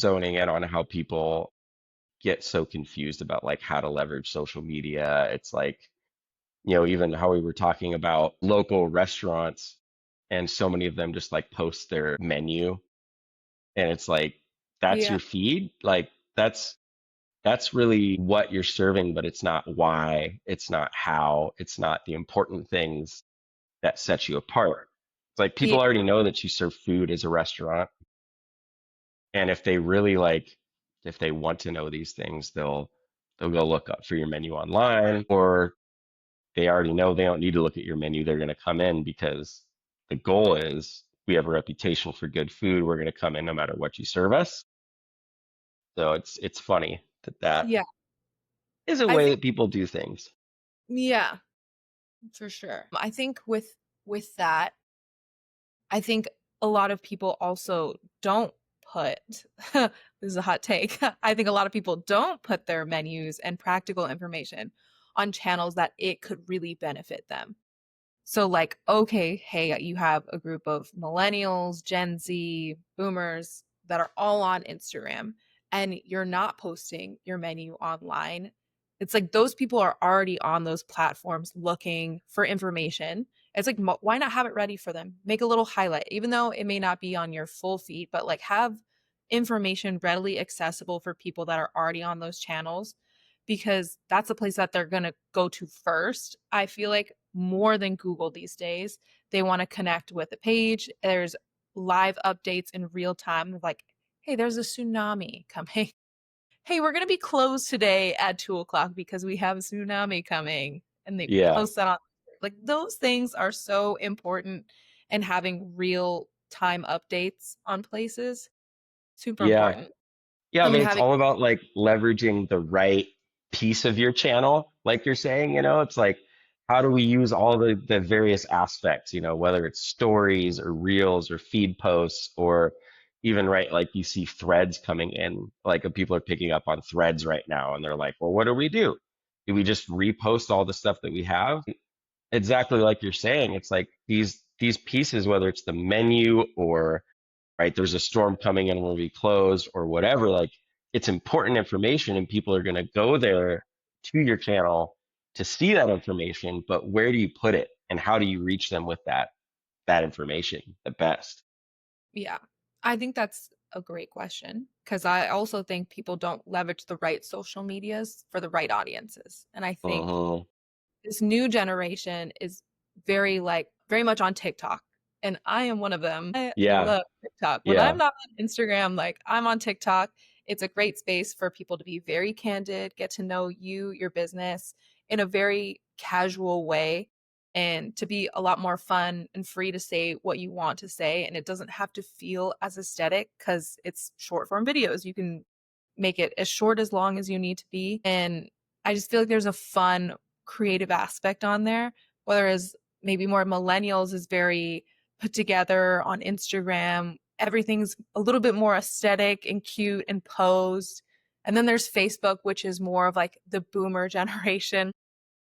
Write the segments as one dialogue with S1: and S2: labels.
S1: zoning in on how people get so confused about like how to leverage social media. It's like, even how we were talking about local restaurants and so many of them just like post their menu and it's like that's
S2: Yeah.
S1: your feed. Like that's really what you're serving, but it's not why, it's not how, it's not the important things that set you apart. It's like
S2: Yeah.
S1: people already know that you serve food as a restaurant. And if they really like, if they want to know these things, they'll go look up for your menu online, or they already know they don't need to look at your menu. They're going to come in because the goal is we have a reputation for good food. We're going to come in no matter what you serve us. So it's funny that that
S2: Yeah.
S1: is a
S2: I
S1: way
S2: think,
S1: that people do things.
S2: yeah, for sure. I think with that, I think a lot of people also don't put this is a hot take. I think a lot of people don't put their menus and practical information on channels that it could really benefit them. So, like, okay, hey, you have a group of millennials, Gen Z, boomers that are all on Instagram, and you're not posting your menu online. It's like those people are already on those platforms looking for information. It's like, why not have it ready for them? Make a little highlight, even though it may not be on your full feed, but like have information readily accessible for people that are already on those channels because that's the place that they're going to go to first. I feel like more than Google these days, they want to connect with a page. There's live updates in real time, like, hey, there's a tsunami coming. Hey, we're going to be closed today at 2 o'clock because we have a tsunami coming. And they
S1: Yeah.
S2: post that on, like, those things are so important. And having real time updates on places, super
S1: Yeah.
S2: important.
S1: Yeah, I
S2: I mean,
S1: mean, it's
S2: having,
S1: all about like leveraging the right piece of your channel, like you're saying, it's like how do we use all the various aspects, whether it's stories or reels or feed posts or even right, like you see threads coming in, like people are picking up on threads right now and they're like, well, what do we do? Do we just repost all the stuff that we have? Exactly like you're saying, it's like these pieces, whether it's the menu or right? There's a storm coming in when we close or whatever. Like it's important information and people are going to go there to your channel to see that information, but where do you put it and how do you reach them with that information the best?
S2: yeah, I think that's a great question because I also think people don't leverage the right social medias for the right audiences. And I think
S1: Hmm.
S2: this new generation is very like very much on TikTok. And I am one of them. I
S1: Yeah,
S2: love TikTok. When I'm
S1: yeah,
S2: not on Instagram, like I'm on TikTok. It's a great space for people to be very candid, get to know you, your business in a very casual way, and to be a lot more fun and free to say what you want to say. And it doesn't have to feel as aesthetic because it's short form videos. You can make it as short as long as you need to be. And I just feel like there's a fun creative aspect on there. Whereas maybe more millennials is very put together on Instagram. Everything's a little bit more aesthetic and cute and posed. And then there's Facebook, which is more of like the boomer generation.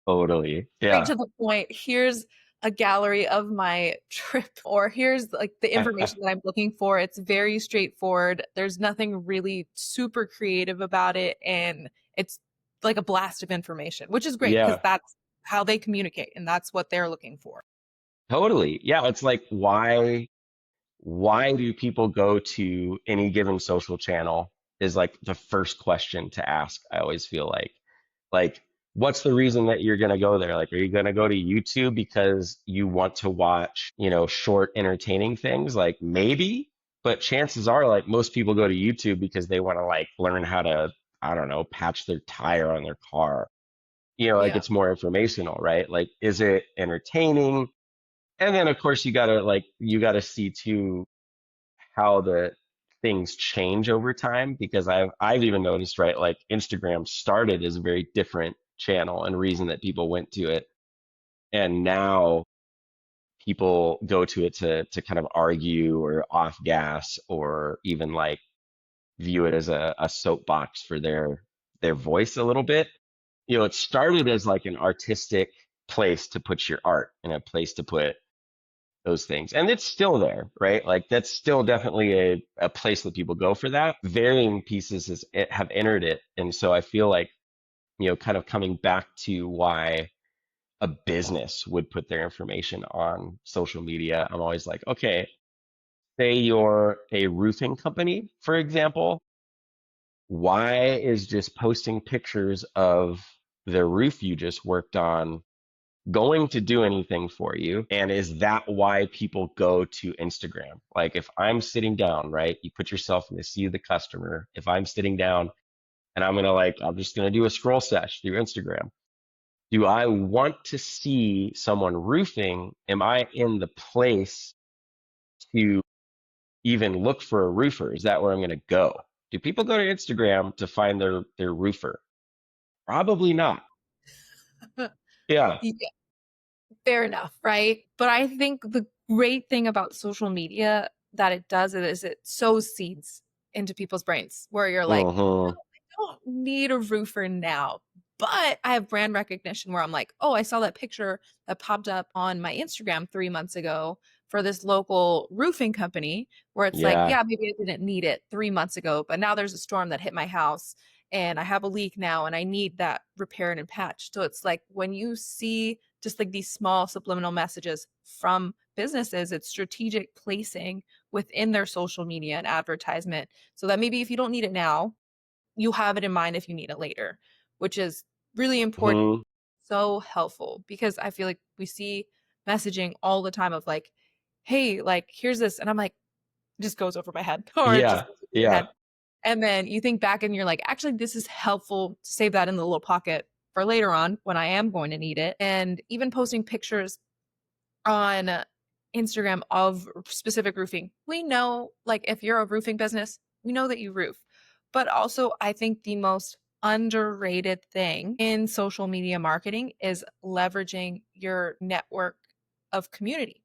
S1: totally.
S2: Straight
S1: Yeah.
S2: to the point. Here's a gallery of my trip, or here's like the information that I'm looking for. It's very straightforward. There's nothing really super creative about it. And it's like a blast of information, which is great because
S1: Yeah,
S2: that's how they communicate and that's what they're looking for.
S1: totally. Yeah, it's like why do people go to any given social channel is like the first question to ask. I always feel like what's the reason that you're going to go there? Like are you going to go to YouTube because you want to watch, short entertaining things? Like maybe, but chances are like most people go to YouTube because they want to like learn how to, I don't know, patch their tire on their car. Like
S2: Yeah.
S1: it's more informational, right? Like is it entertaining? And then of course you got to see too how the things change over time because I've even noticed, right, like Instagram started as a very different channel and reason that people went to it. And now people go to it to kind of argue or off gas or even like view it as a soapbox for their voice a little bit. It started as like an artistic place to put your art and a place to put those things. And it's still there, right? Like that's still definitely a place that people go for that. Varying pieces have entered it. And so I feel like, kind of coming back to why a business would put their information on social media, I'm always like, okay, say you're a roofing company, for example, why is just posting pictures of the roof you just worked on going to do anything for you? And is that why people go to Instagram? Like if I'm sitting down, right? You put yourself in the seat of the customer. If I'm sitting down and I'm just gonna do a scroll sesh through Instagram. Do I want to see someone roofing? Am I in the place to even look for a roofer? Is that where I'm gonna go? Do people go to Instagram to find their roofer? Probably not. Yeah.
S2: Yeah, fair enough, right? But I think the great thing about social media that it does is it sows seeds into people's brains where you're like,
S1: Hmm.
S2: don't need a roofer now. But I have brand recognition where I'm like, oh, I saw that picture that popped up on my Instagram 3 months ago for this local roofing company where it's like,
S1: Yeah.
S2: yeah, maybe I didn't need it 3 months ago, but now there's a storm that hit my house and I have a leak now and I need that repaired and patched. So it's like when you see just like these small subliminal messages from businesses, it's strategic placing within their social media and advertisement so that maybe if you don't need it now, you have it in mind if you need it later, which is really important.
S1: Hmm.
S2: So helpful because I feel like we see messaging all the time of like, hey, like, here's this. And I'm like, it just goes over my head or it just
S1: Yeah.
S2: goes over your
S1: Yeah.
S2: head. And then you think back and you're like, actually, this is helpful to save that in the little pocket for later on when I am going to need it. And even posting pictures on Instagram of specific roofing. We know, like, if you're a roofing business, we know that you roof. But also, I think the most underrated thing in social media marketing is leveraging your network of community.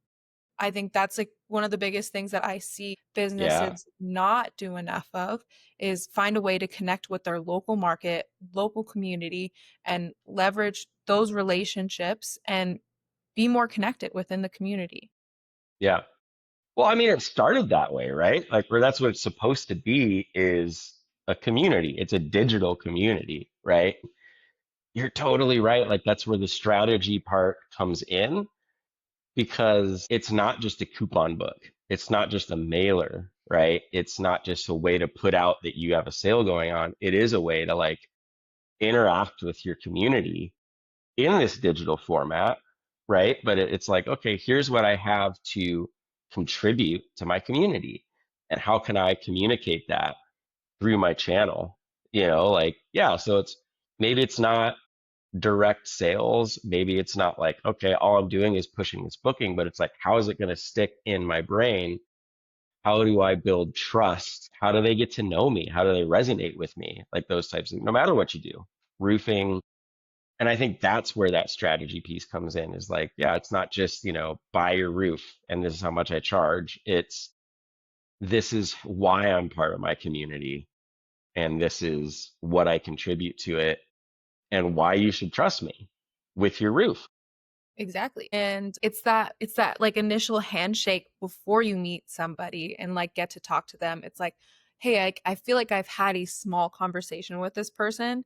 S2: I think that's like one of the biggest things that I see
S1: Yeah.
S2: businesses not do enough of is find a way to connect with their local market, local community, and leverage those relationships and be more connected within the community.
S1: Yeah. Well, I mean, it started that way, right? Like where that's what it's supposed to be is a community. It's a digital community, right? You're totally right. Like that's where the strategy part comes in because it's not just a coupon book. It's not just a mailer, right? It's not just a way to put out that you have a sale going on. It is a way to like interact with your community in this digital format, right? But it's like, okay, here's what I have to contribute to my community. And how can I communicate that through my channel? Like, yeah, so maybe it's not direct sales. Maybe it's not like, okay, all I'm doing is pushing this booking, but it's like, how is it going to stick in my brain? How do I build trust? How do they get to know me? How do they resonate with me? Like those types of, no matter what you do, roofing. And I think that's where that strategy piece comes in is like, yeah, it's not just, buy your roof and this is how much I charge. This is why I'm part of my community and this is what I contribute to it and why you should trust me with your roof.
S2: Exactly. And it's that like initial handshake before you meet somebody and like get to talk to them. It's like, hey, I feel like I've had a small conversation with this person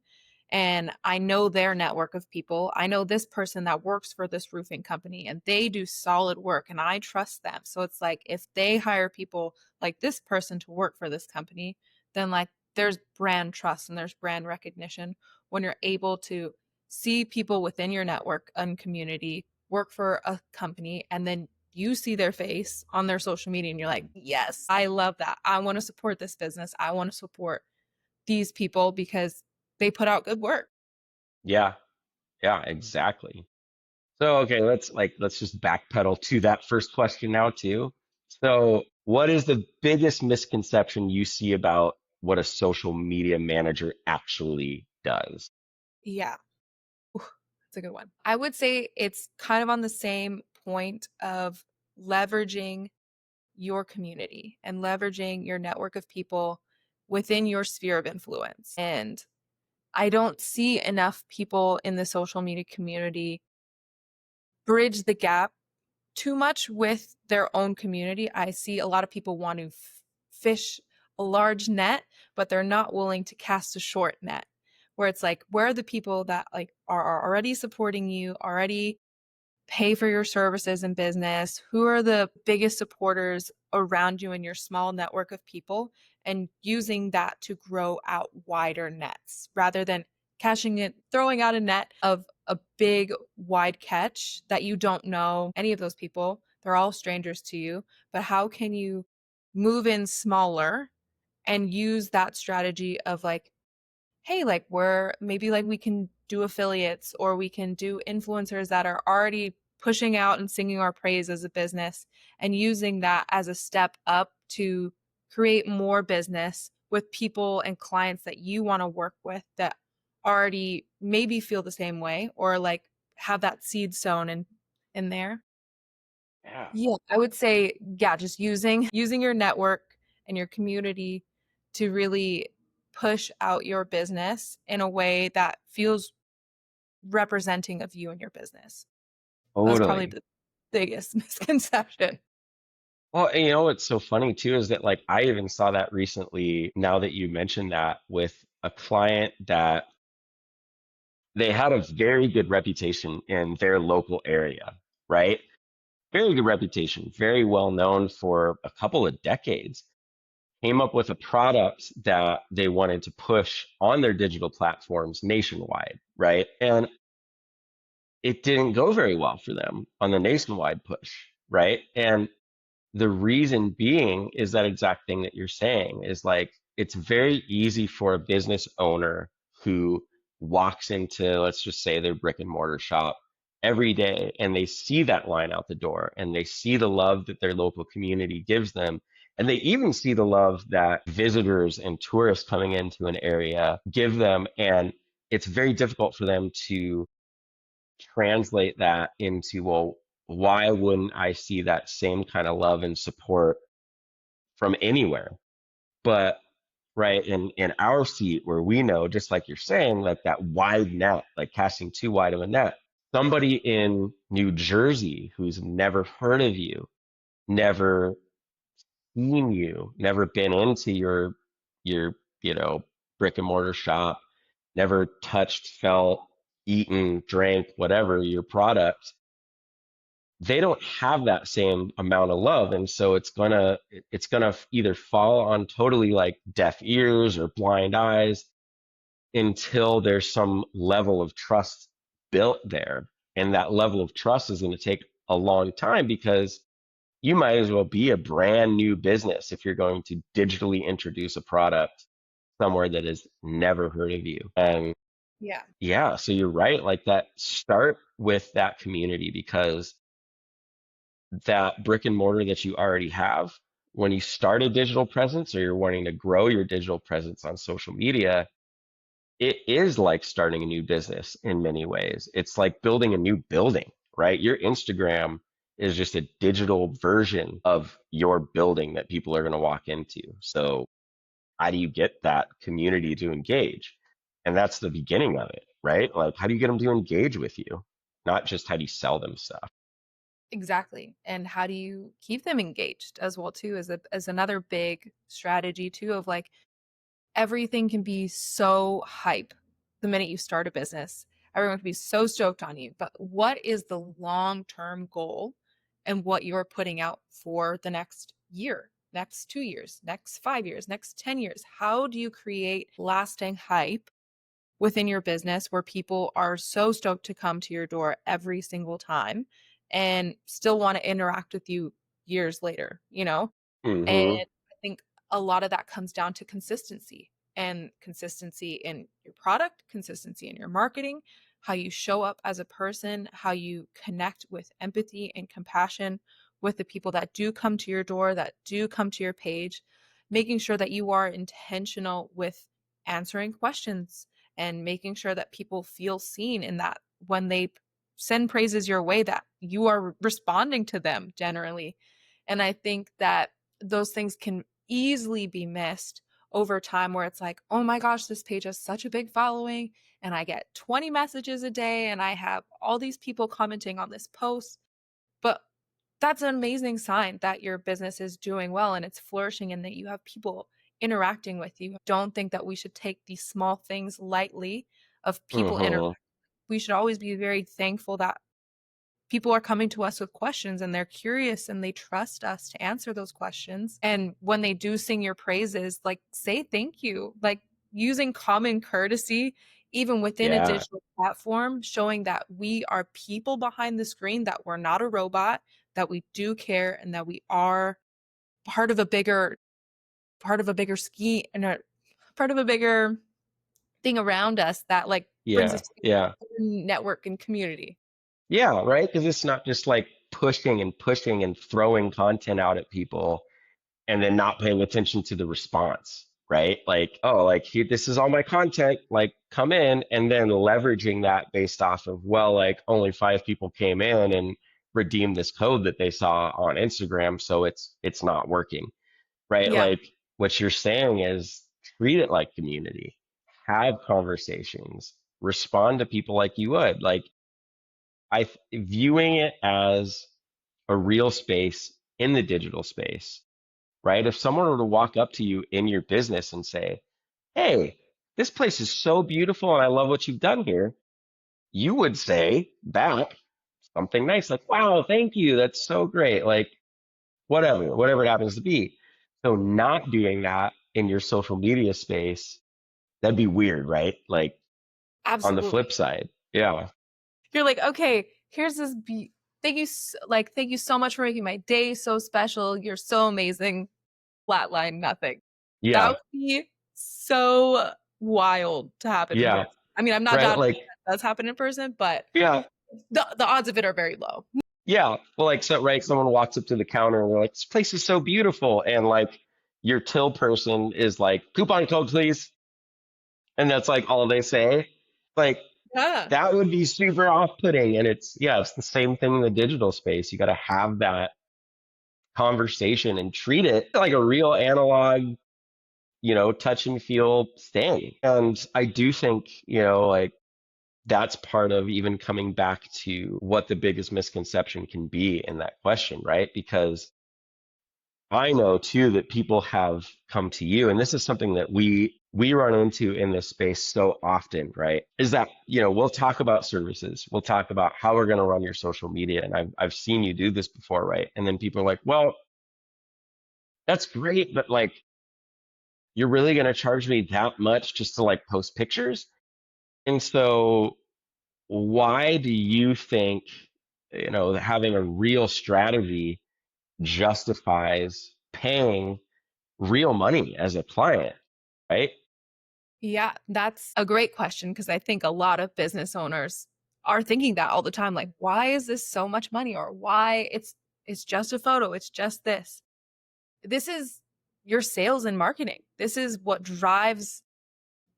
S2: and I know their network of people. I know this person that works for this roofing company and they do solid work and I trust them. So it's like if they hire people like this person to work for this company, then like there's brand trust and there's brand recognition when you're able to see people within your network and community work for a company and then you see their face on their social media and you're like, yes, I love that. I want to support this business. I want to support these people because they put out good work.
S1: Yeah, yeah, exactly. So, okay, let's just backpedal to that first question now too. So, what is the biggest misconception you see about what a social media manager actually does?
S2: Yeah, that's a good one. I would say it's kind of on the same point of leveraging your community and leveraging your network of people within your sphere of influence. And I don't see enough people in the social media community bridge the gap too much with their own community. I see a lot of people want to fish a large net, but they're not willing to cast a short net. Where it's like, where are the people that like are already supporting you, already pay for your services and business? Who are the biggest supporters around you in your small network of people? And using that to grow out wider nets rather than catching it, throwing out a net of a big, wide catch that you don't know any of those people. They're all strangers to you. But how can you move in smaller and use that strategy of like, hey, like we're maybe like we can do affiliates or we can do influencers that are already pushing out and singing our praise as a business and using that as a step up to create more business with people and clients that you want to work with that already maybe feel the same way or like have that seed sown in there.
S1: Yeah.
S2: Yeah, I would say, yeah, just using your network and your community to really push out your business in a way that feels representing of you and your business. That's probably
S1: Totally.
S2: the biggest misconception.
S1: Well, and you know what's so funny too is that like I even saw that recently, now that you mentioned that, with a client that they had a very good reputation in their local area, right? Very good reputation, very well known for a couple of decades. Came up with a product that they wanted to push on their digital platforms nationwide, right? And it didn't go very well for them on the nationwide push, right? And the reason being is that exact thing that you're saying is like it's very easy for a business owner who walks into, let's just say, their brick and mortar shop every day and they see that line out the door and they see the love that their local community gives them. And they even see the love that visitors and tourists coming into an area give them. And it's very difficult for them to translate that into, well, why wouldn't I see that same kind of love and support from anywhere? But right in our seat where we know, just like you're saying, like that wide net, like casting too wide of a net. Somebody in New Jersey who's never heard of you, never seen you, never been into your brick and mortar shop, never touched, felt, eaten, drank, whatever your product, they don't have that same amount of love, and so it's gonna either fall on totally like deaf ears or blind eyes until there's some level of trust built there. And that level of trust is going to take a long time because you might as well be a brand new business if you're going to digitally introduce a product somewhere that has never heard of you. And
S2: Yeah.
S1: yeah, so you're right, like that, start with that community because that brick and mortar that you already have, when you start a digital presence or you're wanting to grow your digital presence on social media, it is like starting a new business in many ways. It's like building a new building, right? Your Instagram is just a digital version of your building that people are going to walk into. So, how do you get that community to engage? And that's the beginning of it, right? Like, how do you get them to engage with you? Not just how do you sell them stuff.
S2: Exactly. And how do you keep them engaged as well too as another big strategy too of like everything can be so hype the minute you start a business. Everyone can be so stoked on you. But what is the long term goal and what you're putting out for the next year, next 2 years, next 5 years, next 10 years? How do you create lasting hype within your business where people are so stoked to come to your door every single time and still want to interact with you years later, you know? And
S1: Hmm.
S2: I think a lot of that comes down to consistency in your product, consistency in your marketing, how you show up as a person, how you connect with empathy and compassion with the people that do come to your door, that do come to your page, making sure that you are intentional with answering questions and making sure that people feel seen in that when they send praises your way that you are responding to them generally. And I think that those things can easily be missed over time where it's like, oh my gosh, this page has such a big following and I get 20 messages a day and I have all these people commenting on this post. But That's an amazing sign that your business is doing well and it's flourishing and that you have people interacting with you. Don't think that we should take these small things lightly of people
S1: Hmm.
S2: we should always be very thankful that people are coming to us with questions and they're curious and they trust us to answer those questions. And when they do sing your praises, like say thank you, like using common courtesy, even within a
S1: Yeah.
S2: digital platform, showing that we are people behind the screen, that we're not a robot, that we do care, and that we are part of a bigger, part of a bigger ski and a part of a bigger thing around us that like brings us
S1: Yeah.
S2: to
S1: Yeah.
S2: a network and community.
S1: Yeah. Right. Because it's not just like pushing and pushing and throwing content out at people and then not paying attention to the response, right? Like, oh, like here, this is all my content, like come in, and then leveraging that based off of, well, like only 5 people came in and redeemed this code that they saw on Instagram, so it's not working, right?
S2: Yeah,
S1: Like what you're saying is treat it like community, have conversations, respond to people like you would. Like viewing it as a real space in the digital space, right? If someone were to walk up to you in your business and say, "Hey, this place is so beautiful and I love what you've done here," you would say back something nice like, "Wow, thank you. That's so great." Like whatever it happens to be. So not doing that in your social media space, that'd be weird, right? Like on the
S2: absolutely.
S1: flip side. Yeah.
S2: You're like, okay, here's this thank you like thank you so much for making my day so special. You're so amazing. Flatline, nothing. That
S1: Yeah.
S2: would be so wild to happen in
S1: Yeah.
S2: person. I mean, I'm not
S1: Right.
S2: doubting
S1: Like,
S2: that does happen in person, but
S1: yeah.
S2: the odds of it are very low.
S1: Yeah. Well, like, so, right, someone walks up to the counter and they're like, "This place is so beautiful." And like your till person is like, "Coupon code, please." And that's like all they say. Like,
S2: Yeah,
S1: that would be super off-putting. And yeah, it's the same thing in the digital space. You got to have that conversation and treat it like a real analog, touch and feel thing. And I do think, like that's part of even coming back to what the biggest misconception can be in that question, right? Because I know too that people have come to you, and this is something that we run into in this space so often, right? Is that, we'll talk about services, we'll talk about how we're going to run your social media, and I've seen you do this before, right? And then people are like, "Well, that's great, but like you're really going to charge me that much just to like post pictures?" And so why do you think, having a real strategy justifies paying real money as a client, right?
S2: yeah, that's a great question because I think a lot of business owners are thinking that all the time. Like, why is this so much money? Or why it's just a photo, it's just this. This is your sales and marketing. This is what drives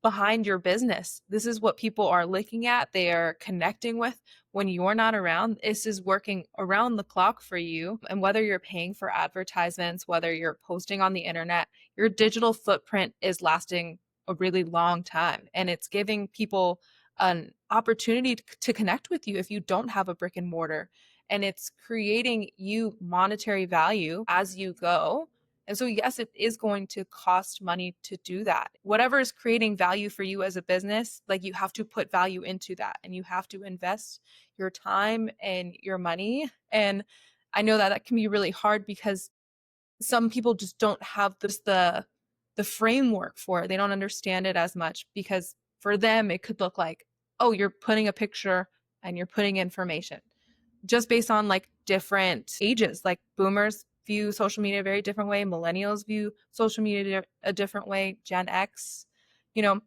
S2: behind your business. This is what people are looking at, they are connecting with when you're not around. This is working around the clock for you. And whether you're paying for advertisements, whether you're posting on the internet, your digital footprint is lasting a really long time. And it's giving people an opportunity to connect with you if you don't have a brick and mortar. And it's creating you monetary value as you go. And so, yes, it is going to cost money to do that. Whatever is creating value for you as a business, like you have to put value into that and you have to invest your time and your money. And I know that that can be really hard because some people just don't have the framework for it. They don't understand it as much because for them it could look like, oh, you're putting a picture and you're putting information just based on like different ages. Like boomers view social media a very different way, millennials view social media a different way, Gen X, you know,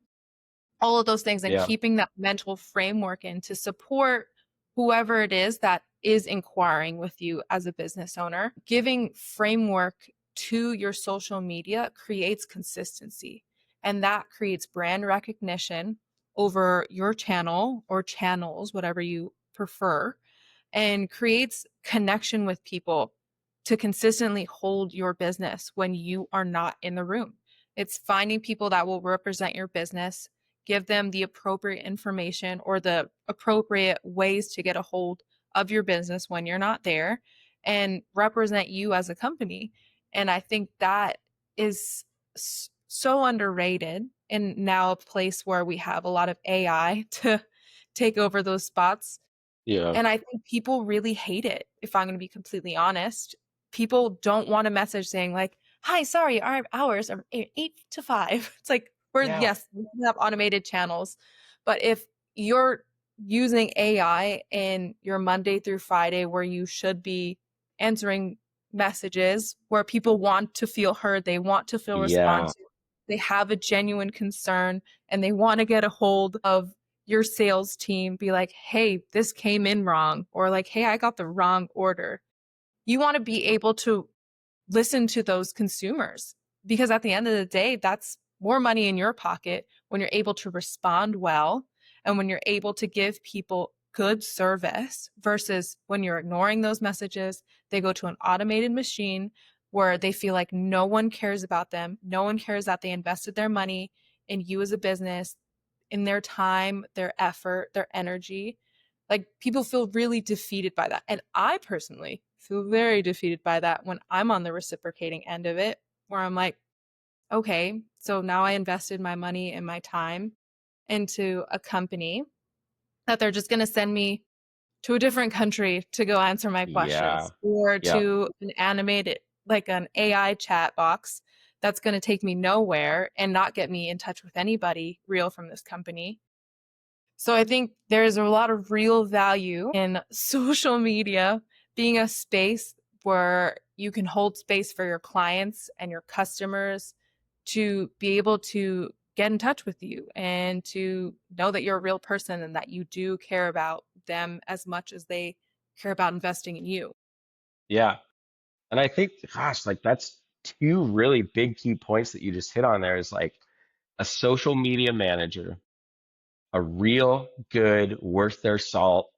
S2: all of those things and
S1: Yeah.
S2: keeping that mental framework in to support whoever it is that is inquiring with you as a business owner. Giving framework to your social media creates consistency and that creates brand recognition over your channel or channels, whatever you prefer, and creates connection with people to consistently hold your business when you are not in the room. It's finding people that will represent your business, give them the appropriate information or the appropriate ways to get a hold of your business when you're not there, and represent you as a company. And I think that is so underrated, and now a place where we have a lot of AI to take over those spots.
S1: Yeah.
S2: And I think people really hate it, if I'm going to be completely honest. People don't want a message saying, like, hi, sorry, our hours are 8 to 5. It's like,
S1: Yeah.
S2: yes, we have automated channels. But if you're using AI in your Monday through Friday, where you should be answering messages where people want to feel heard, they want to feel
S1: Yeah.
S2: responsive, they have a genuine concern, and they want to get a hold of your sales team, be like, hey, this came in wrong, or like, hey, I got the wrong order. You want to be able to listen to those consumers, because at the end of the day, that's more money in your pocket when you're able to respond well and when you're able to give people good service versus when you're ignoring those messages, they go to an automated machine where they feel like no one cares about them, no one cares that they invested their money in you as a business, in their time, their effort, their energy. Like, people feel really defeated by that. And I personally feel very defeated by that when I'm on the reciprocating end of it, where I'm like, okay, so now I invested my money and my time into a company that they're just going to send me to a different country to go answer my
S1: Yeah.
S2: questions, or
S1: Yeah.
S2: to an animated, like an AI chat box that's going to take me nowhere and not get me in touch with anybody real from this company. So I think there's a lot of real value in social media being a space where you can hold space for your clients and your customers to be able to get in touch with you and to know that you're a real person and that you do care about them as much as they care about investing in you.
S1: Yeah. And I think, gosh, like that's two really big key points that you just hit on there is like a social media manager, a real good, worth their salt,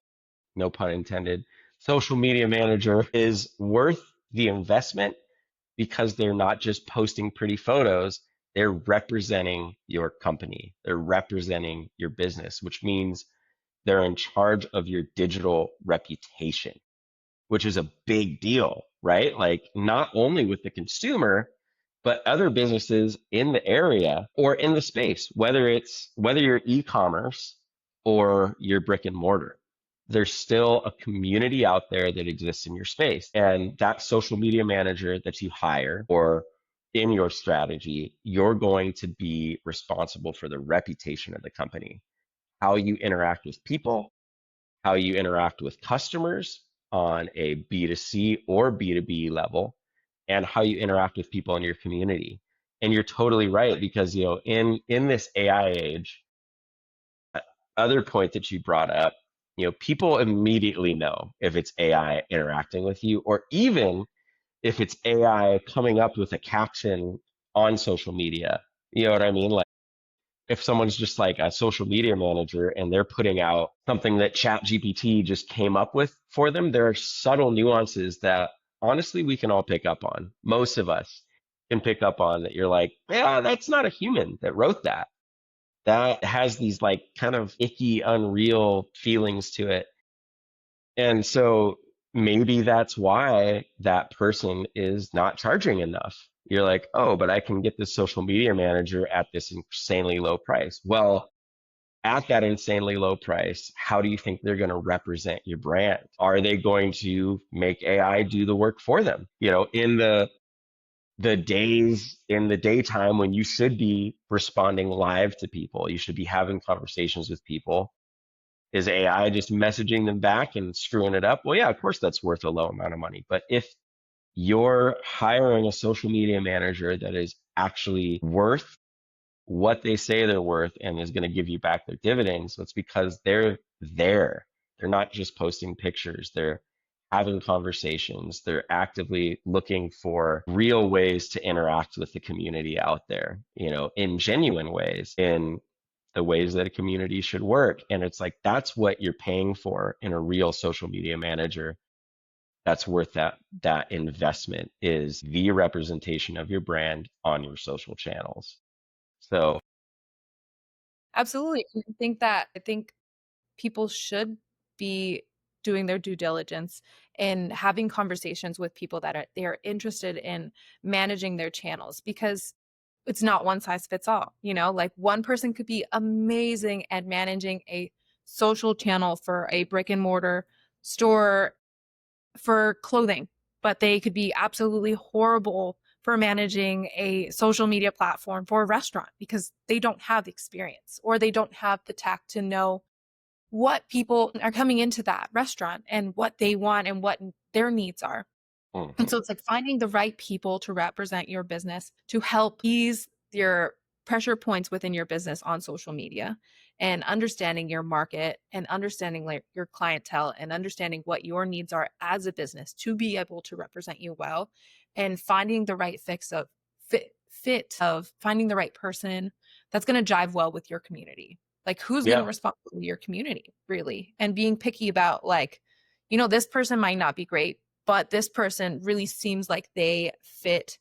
S1: no pun intended, social media manager is worth the investment because they're not just posting pretty photos, they're representing your company, they're representing your business, which means they're in charge of your digital reputation, which is a big deal, right? Like not only with the consumer, but other businesses in the area or in the space, whether you're e-commerce or you're brick and mortar. There's still a community out there that exists in your space. And that social media manager that you hire or in your strategy, you're going to be responsible for the reputation of the company, how you interact with people, how you interact with customers on a B2C or B2B level, and how you interact with people in your community. And you're totally right because in this AI age, other point that you brought up, people immediately know if it's AI interacting with you, or even if it's AI coming up with a caption on social media. You know what I mean? Like if someone's just like a social media manager and they're putting out something that ChatGPT just came up with for them, there are subtle nuances that honestly we can all pick up on. Most of us can pick up on that you're like, yeah, that's not a human that wrote that. That has these like kind of icky, unreal feelings to it. And so maybe that's why that person is not charging enough. You're like, oh, but I can get this social media manager at this insanely low price. Well, at that insanely low price, how do you think they're going to represent your brand? Are they going to make AI do the work for them? In the days in the daytime when you should be responding live to people, you should be having conversations with people. Is AI just messaging them back and screwing it up? Well, yeah, of course that's worth a low amount of money. But if you're hiring a social media manager that is actually worth what they say they're worth and is going to give you back their dividends, it's because they're there. They're not just posting pictures. They're having conversations. They're actively looking for real ways to interact with the community out there, in genuine ways, in the ways that a community should work. And it's like that's what you're paying for in a real social media manager that's worth that investment is the representation of your brand on your social channels. So
S2: Absolutely. I think people should be doing their due diligence and having conversations with people that are they're interested in managing their channels, because it's not one size fits all. Like one person could be amazing at managing a social channel for a brick and mortar store for clothing, but they could be absolutely horrible for managing a social media platform for a restaurant because they don't have the experience or they don't have the tact to know what people are coming into that restaurant and what they want and what their needs are. And
S1: Hmm.
S2: so it's like finding the right people to represent your business to help ease your pressure points within your business on social media, and understanding your market and understanding like your clientele and understanding what your needs are as a business to be able to represent you well, and finding the right fit of finding the right person that's going to jive well with your community. Like who's going to
S1: Yeah.
S2: respond to your community really, and being picky about like, this person might not be great, but this person really seems like they fit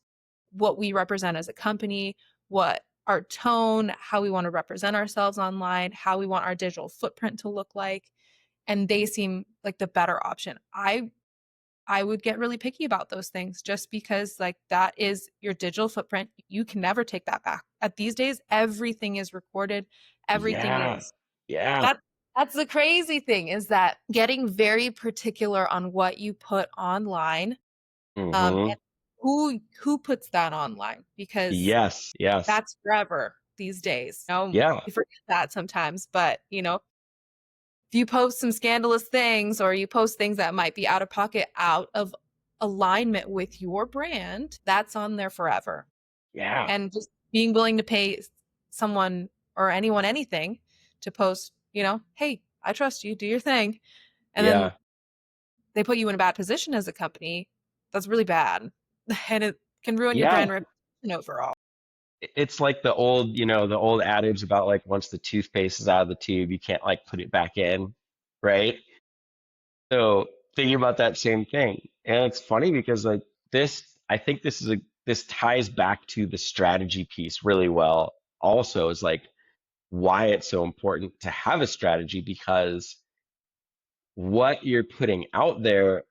S2: what we represent as a company, what our tone, how we want to represent ourselves online, how we want our digital footprint to look like, and they seem like the better option. I would get really picky about those things just because like that is your digital footprint. You can never take that back. At these days, everything is recorded. Everything
S1: Yeah.
S2: is
S1: Yeah.
S2: that that's the crazy thing, is that getting very particular on what you put online,
S1: Hmm.
S2: and who puts that online, because
S1: Yes. Yes.
S2: that's forever these days.
S1: Yeah.
S2: We forget that sometimes, but if you post some scandalous things or you post things that might be out of pocket, out of alignment with your brand, that's on there forever.
S1: Yeah.
S2: And just being willing to pay someone or anyone anything to post, hey, I trust you, do your thing. And then
S1: Yeah.
S2: they put you in a bad position as a company, that's really bad. And it can ruin your
S1: Yeah.
S2: brand reputation overall.
S1: It's like the old adage about like once the toothpaste is out of the tube, you can't like put it back in, right? So thinking about that same thing. And it's funny because like I think this ties back to the strategy piece really well. Also, is like why it's so important to have a strategy because what you're putting out there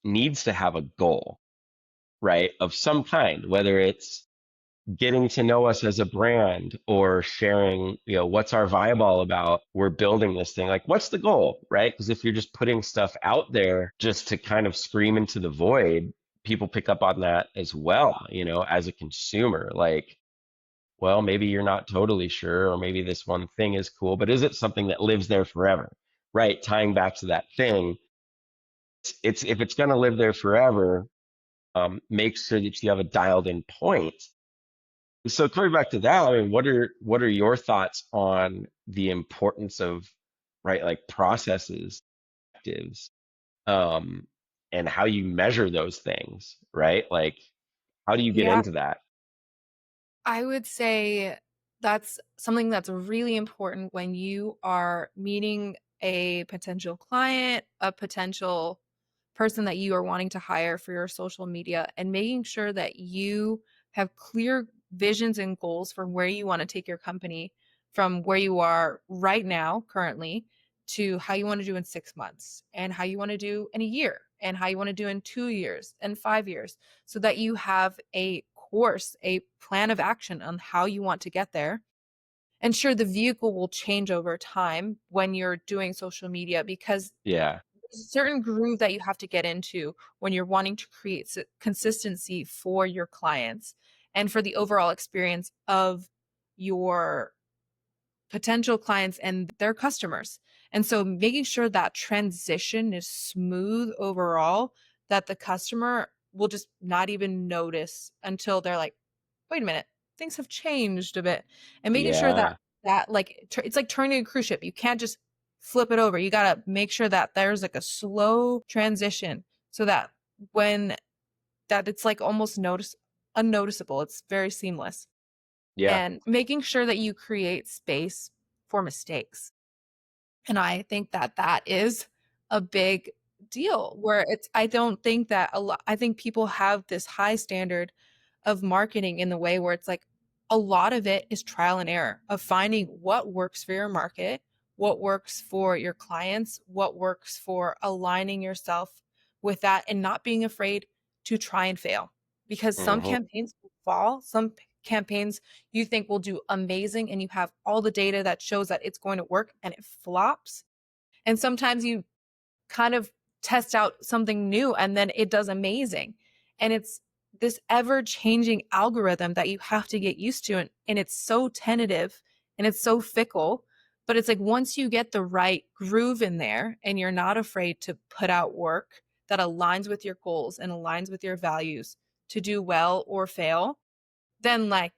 S1: needs to have a goal, right? Of some kind, whether it's getting to know us as a brand or sharing, what's our vibe all about? We're building this thing. Like, what's the goal, right? Because if you're just putting stuff out there just to kind of scream into the void, people pick up on that as well, as a consumer. Like, well, maybe you're not totally sure, or maybe this one thing is cool, but is it something that lives there forever? Right? Tying back to that thing, it's if it's going to live there forever, make sure that you have a dialed in point. So coming back to that, I mean, what are your thoughts on the importance of, right, like processes, objectives, um, and how you measure those things, right? Like, how do you get
S2: Yeah,
S1: into that?
S2: I would say that's something that's really important when you are meeting a potential client, a potential person that you are wanting to hire for your social media, and making sure that you have clear visions and goals for where you want to take your company from where you are right now, currently, to how you want to do in 6 months, and how you want to do in a year, and how you want to do in 2 years and 5 years, so that you have a course, a plan of action on how you want to get there. And sure, the vehicle will change over time when you're doing social media, because
S1: Yeah,
S2: there's a certain groove that you have to get into when you're wanting to create consistency for your clients and for the overall experience of your potential clients and their customers. And so making sure that transition is smooth overall, that the customer will just not even notice until they're like, wait a minute, things have changed a bit. And making sure that
S1: yeah,
S2: it's like turning a cruise ship. You can't just flip it over. You got to make sure that there's like a slow transition, so that when that it's like almost unnoticeable. It's very seamless,
S1: yeah,
S2: and making sure that you create space for mistakes. And I think that that is a big deal, where I don't think that I think people have this high standard of marketing in the way where it's like a lot of it is trial and error of finding what works for your market, what works for your clients, what works for aligning yourself with that, and not being afraid to try and fail. Because some
S1: Hmm.
S2: campaigns will fall, some campaigns you think will do amazing, and you have all the data that shows that it's going to work and it flops. And sometimes you kind of test out something new and then it does amazing. And it's this ever changing algorithm that you have to get used to. And it's so tentative and it's so fickle. But it's like once you get the right groove in there and you're not afraid to put out work that aligns with your goals and aligns with your values to do well or fail, then like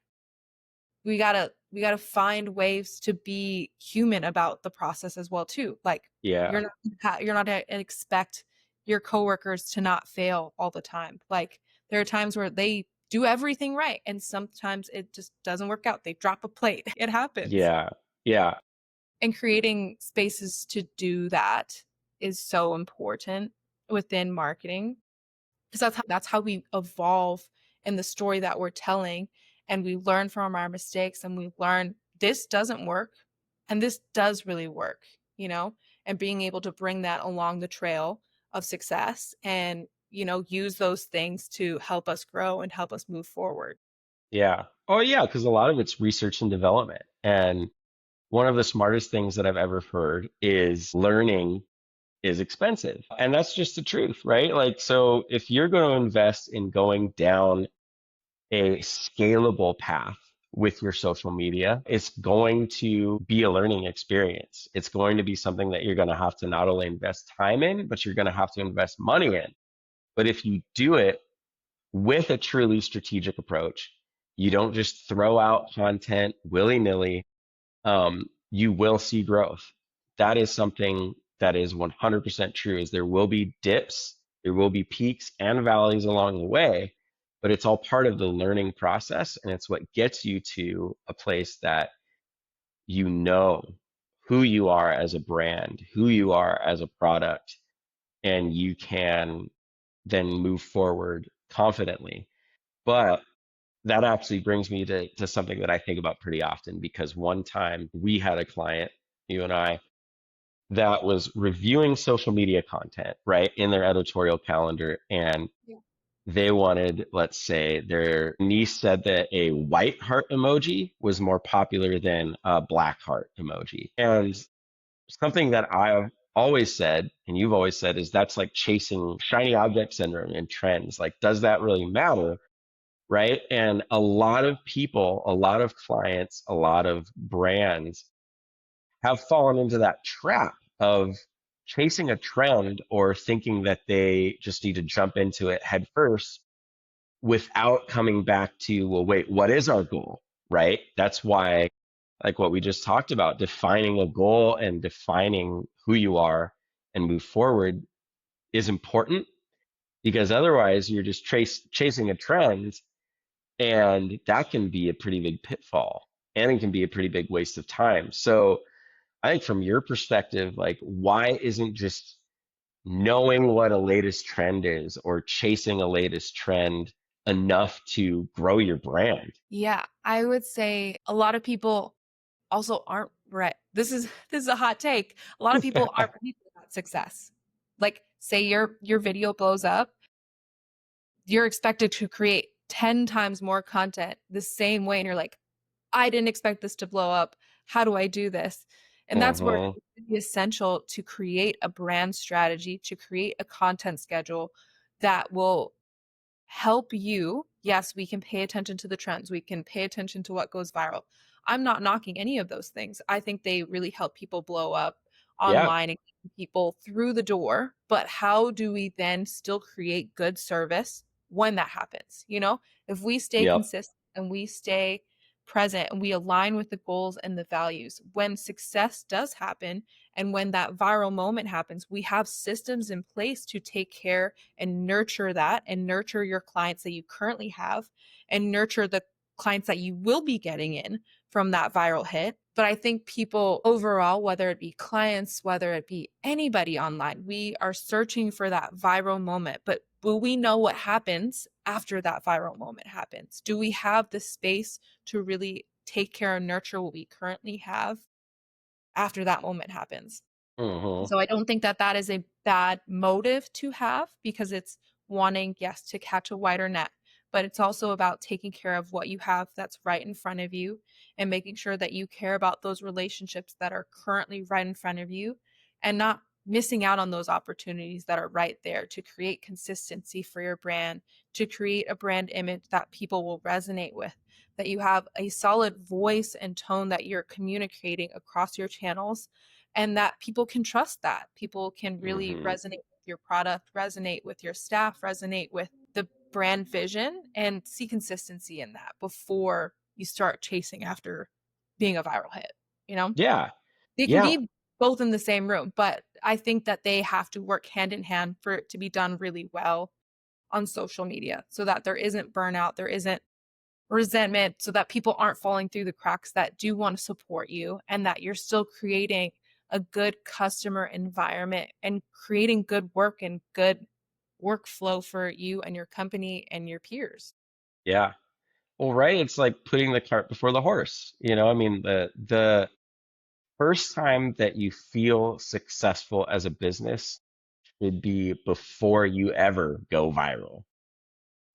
S2: we gotta find ways to be human about the process as well too. Like
S1: Yeah.
S2: you're not gonna expect your coworkers to not fail all the time. Like there are times where they do everything right and sometimes it just doesn't work out. They drop a plate. It happens.
S1: Yeah. Yeah.
S2: And creating spaces to do that is so important within marketing because that's how we evolve in the story that we're telling, and we learn from our mistakes and we learn this doesn't work and this does really work, you know, and being able to bring that along the trail of success and use those things to help us grow and help us move forward.
S1: Yeah. Oh, yeah, because a lot of it's research and development. And one of the smartest things that I've ever heard is learning is expensive. And that's just the truth, right? Like, so if you're going to invest in going down a scalable path with your social media, it's going to be a learning experience. It's going to be something that you're going to have to not only invest time in, but you're going to have to invest money in. But if you do it with a truly strategic approach, you don't just throw out content willy nilly, you will see growth. That is something that is 100% true is there will be dips, there will be peaks and valleys along the way, but it's all part of the learning process. And it's what gets you to a place that you know who you are as a brand, who you are as a product, and you can then move forward confidently. But that actually brings me to something that I think about pretty often because one time we had a client, you and I, that was reviewing social media content, right, in their editorial calendar. And
S2: Yeah.
S1: they wanted, let's say, their niece said that a white heart emoji was more popular than a black heart emoji. And something that I've always said, and you've always said, is that's like chasing shiny object syndrome and trends. Like, does that really matter? Right. And a lot of people, a lot of clients, a lot of brands have fallen into that trap of chasing a trend or thinking that they just need to jump into it head first without coming back to, well, wait, what is our goal? Right. That's why, like what we just talked about, defining a goal and defining who you are and move forward is important because otherwise you're just chasing a trend and that can be a pretty big pitfall and it can be a pretty big waste of time. So I think from your perspective, like why isn't just knowing what a latest trend is or chasing a latest trend enough to grow your brand?
S2: Yeah, I would say a lot of people also aren't right. This is a hot take. A lot of people aren't ready for that success. Like say your video blows up, you're expected to create 10 times more content the same way and you're like, I didn't expect this to blow up. How do I do this? And that's where
S1: Hmm.
S2: it's really essential to create a brand strategy, to create a content schedule that will help you. Yes, we can pay attention to the trends. We can pay attention to what goes viral. I'm not knocking any of those things. I think they really help people blow up
S1: Yeah.
S2: online and keep people through the door. But how do we then still create good service when that happens? If we stay
S1: Yep.
S2: consistent and we stay present and we align with the goals and the values, when success does happen and when that viral moment happens, we have systems in place to take care and nurture that and nurture your clients that you currently have and nurture the clients that you will be getting in from that viral hit. But I think people overall, whether it be clients, whether it be anybody online, we are searching for that viral moment. But will we know what happens after that viral moment happens? Do we have the space to really take care and nurture what we currently have? after that moment happens.
S1: Hmm.
S2: So I don't think that that is a bad motive to have because it's wanting, yes, to catch a wider net, but it's also about taking care of what you have that's right in front of you and making sure that you care about those relationships that are currently right in front of you and not missing out on those opportunities that are right there to create consistency for your brand, to create a brand image that people will resonate with, that you have a solid voice and tone that you're communicating across your channels and that people can trust that. People can really
S1: Hmm.
S2: resonate with your product, resonate with your staff, resonate with the brand vision, and see consistency in that before you start chasing after being a viral hit. You know,
S1: Yeah.
S2: they can
S1: Yeah.
S2: be both in the same room, but I think that they have to work hand in hand for it to be done really well on social media so that there isn't burnout, there isn't resentment, so that people aren't falling through the cracks that do want to support you and that you're still creating a good customer environment and creating good work and good workflow for you and your company and your peers.
S1: Yeah. Well, right. It's like putting the cart before the horse. I mean, the first time that you feel successful as a business should be before you ever go viral,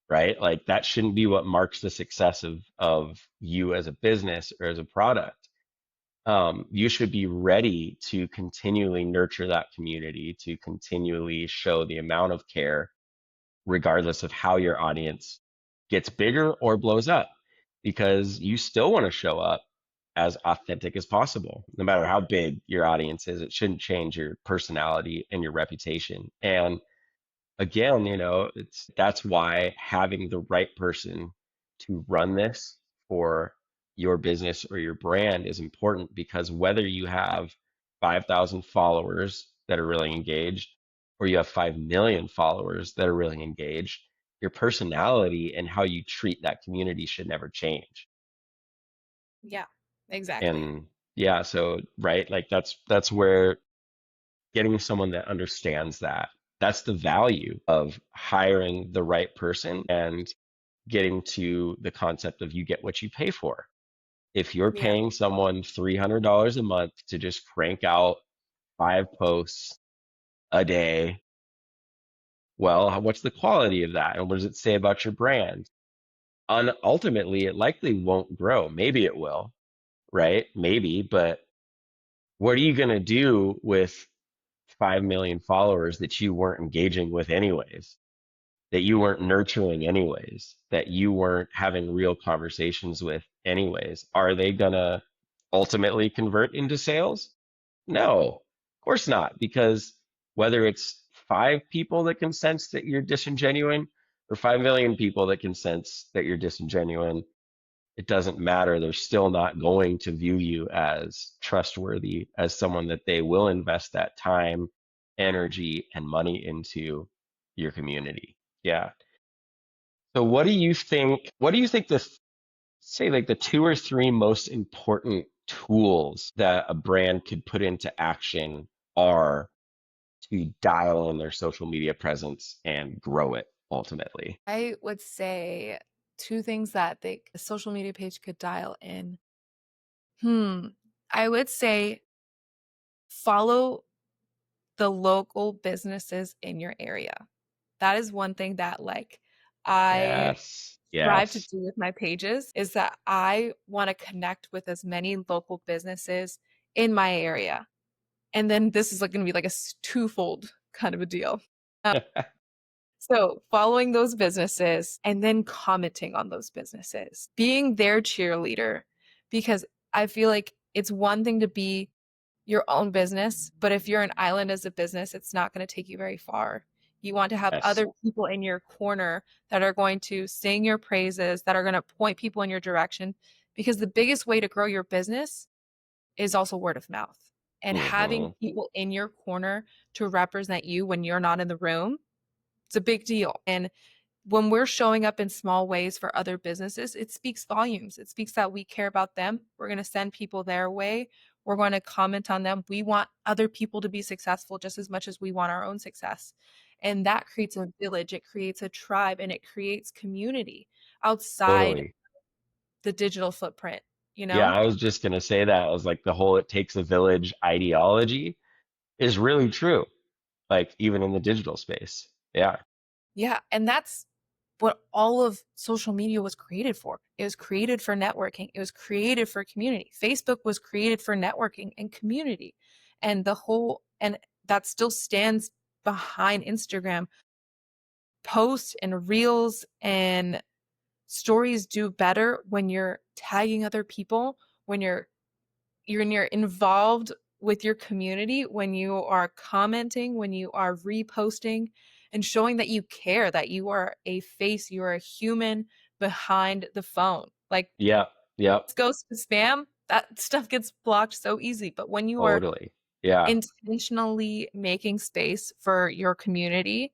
S1: right? Like that shouldn't be what marks the success of you as a business or as a product. You should be ready to continually nurture that community, to continually show the amount of care, regardless of how your audience gets bigger or blows up, because you still want to show up as authentic as possible. No matter how big your audience is, it shouldn't change your personality and your reputation. And again, that's why having the right person to run this for your business or your brand is important, because whether you have 5,000 followers that are really engaged or you have 5 million followers that are really engaged, your personality and how you treat that community should never change.
S2: Yeah, exactly.
S1: And yeah, so right, like that's where getting someone that understands that. That's the value of hiring the right person and getting to the concept of you get what you pay for. If you're
S2: Yeah.
S1: paying someone $300 a month to just crank out 5 posts a day, well, what's the quality of that? And what does it say about your brand? Ultimately, it likely won't grow. Maybe it will, right? Maybe, but what are you going to do with 5 million followers that you weren't engaging with anyways? That you weren't nurturing anyways, that you weren't having real conversations with anyways? Are they gonna ultimately convert into sales? No, of course not, because whether it's 5 people that can sense that you're disingenuine or 5 million people that can sense that you're disingenuine, it doesn't matter. They're still not going to view you as trustworthy, as someone that they will invest that time, energy, and money into your community. Yeah. So what do you think the say like the 2 or 3 most important tools that a brand could put into action are to dial in their social media presence and grow it ultimately?
S2: I would say two things that a social media page could dial in. Hmm. I would say follow the local businesses in your area. That is one thing that I
S1: Yes.
S2: strive to
S1: Yes.
S2: do with my pages is that I want to connect with as many local businesses in my area. And then this is like going to be like a twofold kind of a deal. So following those businesses and then commenting on those businesses, being their cheerleader, because I feel like it's one thing to be your own business, but if you're an island as a business, it's not going to take you very far. You want to have
S1: Yes.
S2: other people in your corner that are going to sing your praises, that are going to point people in your direction, because the biggest way to grow your business is also word of mouth. And having
S1: Hmm.
S2: people in your corner to represent you when you're not in the room, it's a big deal. And when we're showing up in small ways for other businesses, it speaks volumes. It speaks that we care about them. We're going to send people their way. We're going to comment on them. We want other people to be successful just as much as we want our own success. And that creates a village, it creates a tribe, and it creates community outside
S1: Totally.
S2: the digital footprint. you
S1: Yeah,
S2: know?
S1: I was just gonna say that. I was like the whole "it takes a village" ideology is really true, like even in the digital space. Yeah.
S2: Yeah, and that's what all of social media was created for. It was created for networking. It was created for community. Facebook was created for networking and community. And the whole, and that still stands behind Instagram. Posts and reels and stories do better when you're tagging other people, when you're involved with your community, when you are commenting, when you are reposting and showing that you care, that you are a face, you are a human behind the phone. Like
S1: Yeah. Yep.
S2: this goes to spam, that stuff gets blocked so easy. But when you are
S1: Totally. Yeah.
S2: intentionally making space for your community,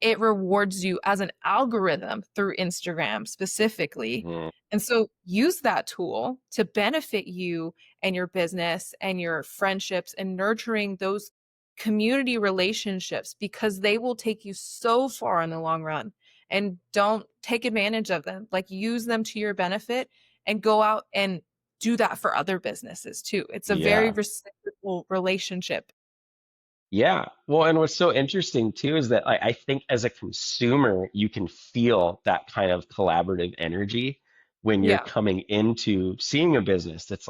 S2: it rewards you as an algorithm through Instagram specifically.
S1: Mhm.
S2: And so use that tool to benefit you and your business and your friendships and nurturing those community relationships because they will take you so far in the long run. And don't take advantage of them. Like use them to your benefit and go out and do that for other businesses too. It's a very
S1: Yeah.
S2: reciprocal relationship.
S1: Yeah. Well, and what's so interesting too is that I think as a consumer, you can feel that kind of collaborative energy when you're
S2: Yeah.
S1: coming into seeing a business that's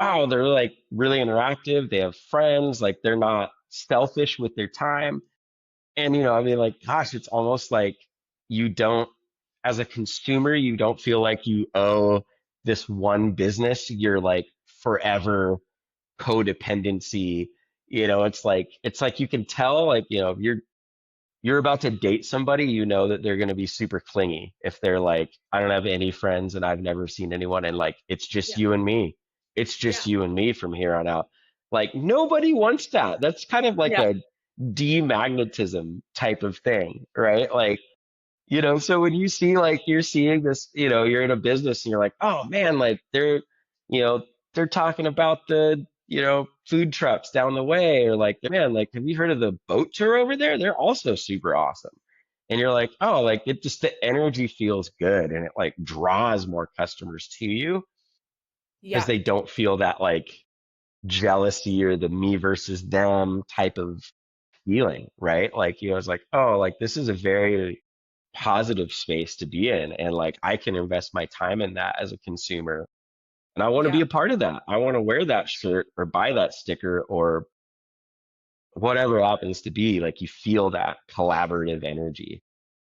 S1: oh, they're like really interactive. They have friends, like they're not selfish with their time. And, I mean, like, gosh, it's almost like you don't, as a consumer, you don't feel like you owe this one business. You're like forever codependency. It's like you can tell, like, if you're about to date somebody, you know that they're going to be super clingy if they're like, I don't have any friends and I've never seen anyone, and like it's just
S2: Yeah.
S1: you and me. It's
S2: Yeah.
S1: just you and me from here on out. Like nobody wants that. That's kind of like
S2: Yeah.
S1: a demagnetism type of thing, right? Like, so when you see like you're seeing this, you're in a business and you're like, oh man, like you know, they're talking about the, food trucks down the way, or like, man, like, have you heard of the boat tour over there? They're also super awesome. And you're like, oh, like it just the energy feels good and it like draws more customers to you because
S2: Yeah.
S1: they don't feel that like jealousy or the me versus them type of feeling, right? Like, it's like, oh, like this is a very positive space to be in. And like, I can invest my time in that as a consumer. And I want to be
S2: Yeah.
S1: a part of that. I want to wear that shirt or buy that sticker or whatever it happens to be. Like, you feel that collaborative energy.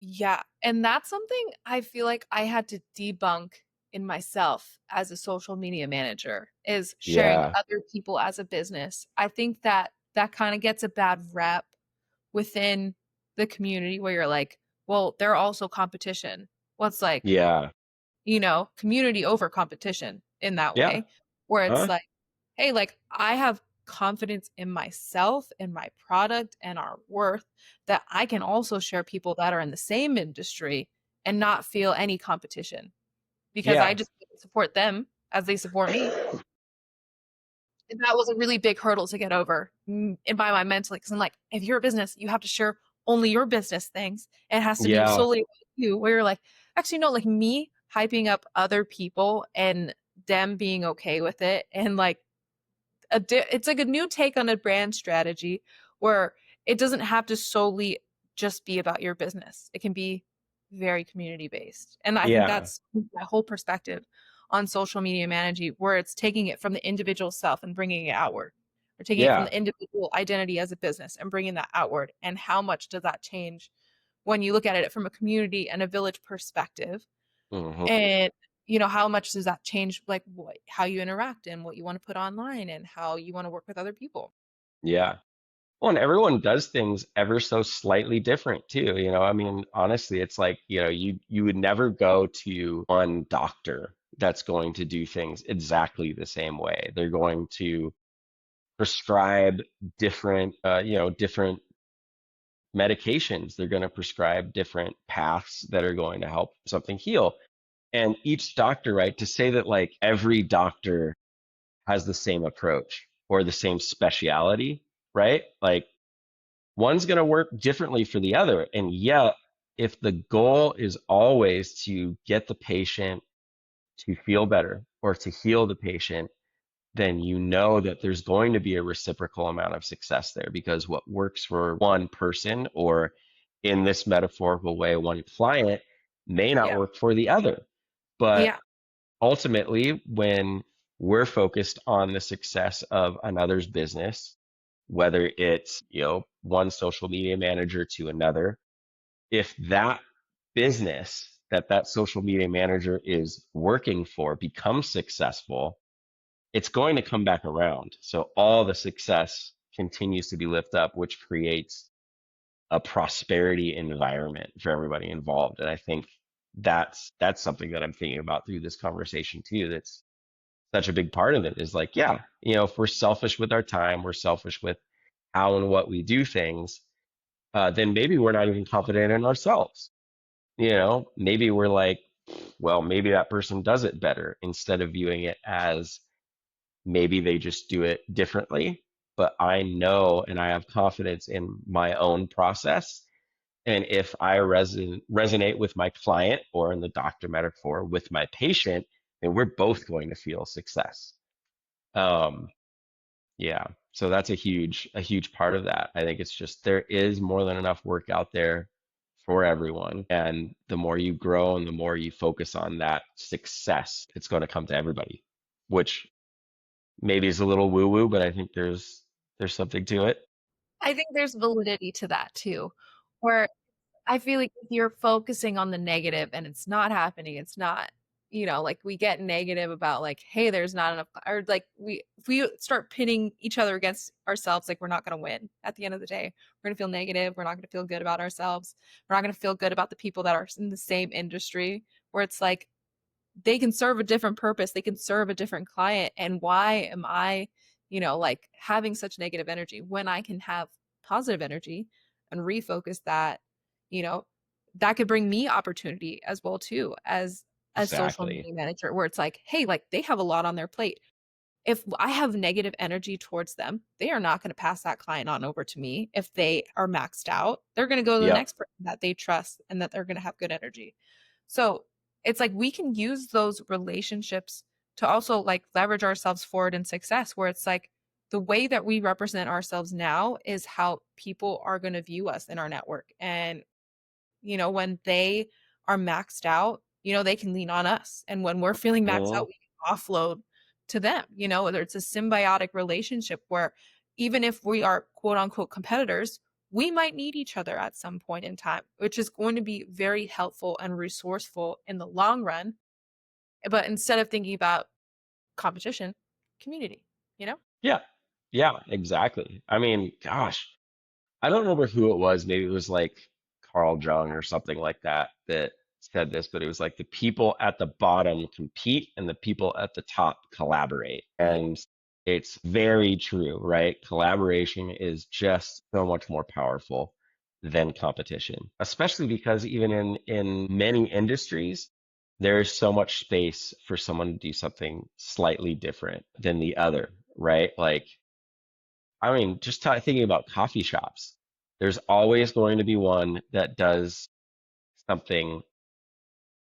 S2: Yeah. And that's something I feel like I had to debunk in myself as a social media manager is sharing
S1: Yeah.
S2: other people as a business. I think that that kind of gets a bad rep within the community where you're like, well, they're also competition. Well, it's like,
S1: Yeah.
S2: community over competition in that
S1: Yeah.
S2: way, where it's
S1: Huh?
S2: like, hey, like I have confidence in myself and my product and our worth that I can also share people that are in the same industry and not feel any competition because I
S1: Yeah.
S2: just support them as they support me. And that was a really big hurdle to get over in my mind mentally because I'm like, if you're a business, you have to share only your business things. It has to be
S1: Yeah.
S2: solely about you. Where you're like, actually, no, like me hyping up other people and them being okay with it and like it's like a new take on a brand strategy where it doesn't have to solely just be about your business. It can be very community based. And I think
S1: Yeah.
S2: that's my whole perspective on social media managing, where it's taking it from the individual self and bringing it outward, or taking it from
S1: Yeah.
S2: the individual identity as a business and bringing that outward. And how much does that change when you look at it from a community and a village perspective?
S1: Hmm.
S2: And how much does that change like how you interact and what you want to put online and how you want to work with other people?
S1: Yeah. Well, and everyone does things ever so slightly different too. I mean, honestly, it's like, you would never go to one doctor that's going to do things exactly the same way. They're going to prescribe different medications. They're going to prescribe different paths that are going to help something heal. And each doctor, right, to say that like every doctor has the same approach or the same speciality, right? Like one's going to work differently for the other. And yet, if the goal is always to get the patient to feel better or to heal the patient, then you know that there's going to be a reciprocal amount of success there, because what works for one person, or in this metaphorical way, one client, may not
S2: Yeah.
S1: work for the other. But
S2: Yeah.
S1: ultimately, when we're focused on the success of another's business, whether it's, one social media manager to another, if that business that social media manager is working for becomes successful, it's going to come back around. So all the success continues to be lifted up, which creates a prosperity environment for everybody involved. And I think that's something that I'm thinking about through this conversation too. That's such a big part of it, is like, yeah, if we're selfish with our time, we're selfish with how and what we do things, then maybe we're not even confident in ourselves. Maybe we're like, well, maybe that person does it better, instead of viewing it as maybe they just do it differently. But I know and I have confidence in my own process. And if I resonate with my client, or in the doctor metaphor, with my patient, then we're both going to feel success. Um, yeah. So that's a huge part of that. I think it's just, there is more than enough work out there for everyone. And the more you grow and the more you focus on that success, it's going to come to everybody, which maybe is a little woo woo, but I think there's something to it.
S2: I think there's validity to that too, where I feel like if you're focusing on the negative and it's not happening, it's not, like we get negative about like, hey, there's not enough, or like if we start pitting each other against ourselves, like we're not going to win at the end of the day. We're going to feel negative. We're not going to feel good about ourselves. We're not going to feel good about the people that are in the same industry, where it's like, they can serve a different purpose, they can serve a different client, and why am I, like having such negative energy when I can have positive energy and refocus that, you know that could bring me opportunity as well too, as social
S1: Exactly.
S2: media manager, where it's like, hey, like they have a lot on their plate. If I have negative energy towards them, they are not going to pass that client on over to me. If they are maxed out, they're going to go to the
S1: Yep.
S2: next person that they trust and that they're going to have good energy. So it's like we can use those relationships to also like leverage ourselves forward in success, where it's like the way that we represent ourselves now is how people are going to view us in our network. And when they are maxed out, they can lean on us. And when we're feeling maxed
S1: Mhm.
S2: out, we can offload to them, whether it's a symbiotic relationship where even if we are quote unquote competitors, we might need each other at some point in time, which is going to be very helpful and resourceful in the long run. But instead of thinking about competition, community, you know?
S1: Yeah. Yeah, exactly. I mean, gosh, I don't remember who it was. Maybe it was like Carl Jung or something like that that said this, but it was like, the people at the bottom compete and the people at the top collaborate.
S2: Yeah.
S1: And it's very true, right? Collaboration is just so much more powerful than competition, especially because even in many industries, there's so much space for someone to do something slightly different than the other, right? Like, I mean, just thinking about coffee shops, there's always going to be one that does something